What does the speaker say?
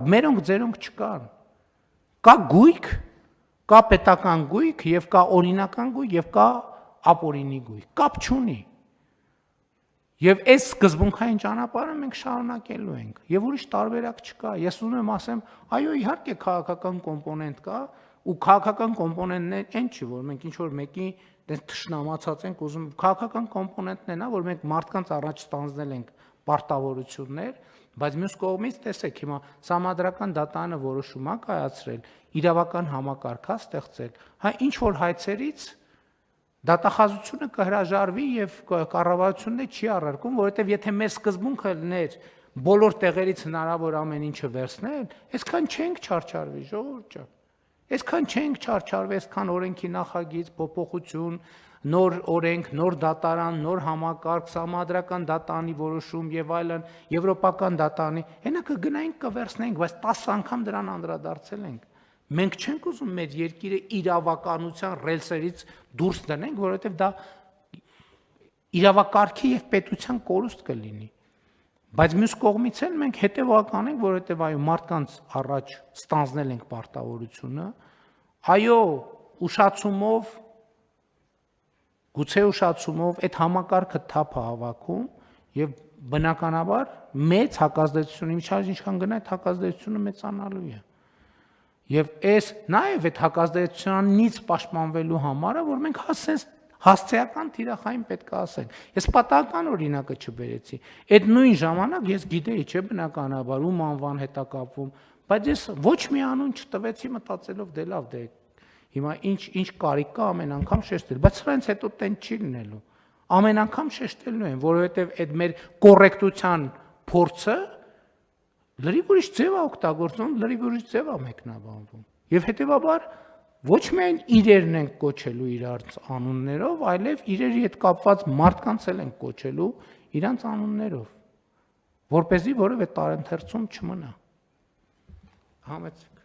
Մերոնք ձերոնք չկան։ Կա գույք, կա պետական գույք եւ կա օրինական գույք եւ կա ապօրինի գույք։ Կապ չունի։ Եվ այս սկզբունքային ճանապարհը մենք շարունակելու ենք եւ ուրիշ տարբերակ չկա։ Ես ուզում եմ ասեմ, այո, իհարկե քաղաքական կոմպոնենտ կա ու քաղաքական կոմպոնենտն է այն չի, որ մենք ինչ որ մեկի դες թշնամացած ենք ուզում քաղաքական կոմպոնենտն է նա, որ մենք մարդկանց առաջ ստանձնել ենք պարտավորություններ, բայց մյուս կողմից տեսեք հիմա համադրական դատանը որոշում է կայացրել, իրավական համակարգ է ստեղծել, հա ինչ որ հայցերից դատախազությունը կհրաժարվի եւ կառավարությունը չի առարկում, որովհետեւ եթե մեր սկզբունքը լիներ բոլոր տեղերից հնարավոր ամեն ինչը վերցնել, այսքան չենք չարչարվի, ժողովուրդ ջան։ Այսքան չենք չարչարվի, այսքան օրենքի նախագիծ, փոփոխություն, նոր օրենք, նոր դատարան, նոր համակարգ, համադրական դատանի որոշում եւ այլն, եվրոպական դատանի, հենա կգնայինք կվերցնենք, բայց 10 անգամ դրան անդրադարձել ենք։ Մենք չենք ուզում մեր երկիրը իրավականության ռելսերից դուրս դնենք, որովհետև դա իրավակարգի եւ պետության կորուստ կլինի։ Բայց մյուս կողմից էլ մենք հետևական ենք, որովհետև այո մարդկանց առաջ ստանձնել ենք պարտավորությունը, այո ուշացումով, գուցե ուշացումով այդ համակարգը թափ է հավաքում եւ բնականաբար մեծ հակազդեցություն ինչքան ինչքան գնա այդ հակազդեցությունը մեծանալու է։ Եվ այս նաև այդ հակազդեցությունից պաշտպանվելու համար է, որ մենք հասցեական թիրախային պետք է ասենք։ Ես պատահական օրինակը չբերեցի։ Այդ նույն ժամանակ ես գիտեի, չէ, բնականաբար ում անվան հետ է կապվում, բայց ես ոչ մի անուն չտվեցի մտածելով դե լավ, դե հիմա ինչ կարիք կա ամեն անգամ շեշտել, բայց սրանից հետո տեն չի լինելու։ Ամեն անգամ շեշտելու են, որովհետև այդ մեր կոռեկտության փորձը լրիվ ուրիշ ձև է օգտագործվում, լրիվ ուրիշ ձև է մեկնաբանվում։ Եվ հետևաբար ոչ միայն իրերն ենք կոչելու իրար անուններով, այլև իրերի հետ կապված մարդկանց էլ ենք կոչելու իրանց անուններով, որպեսզի որևէ տարընթերցում չմնա։ Համեցեք։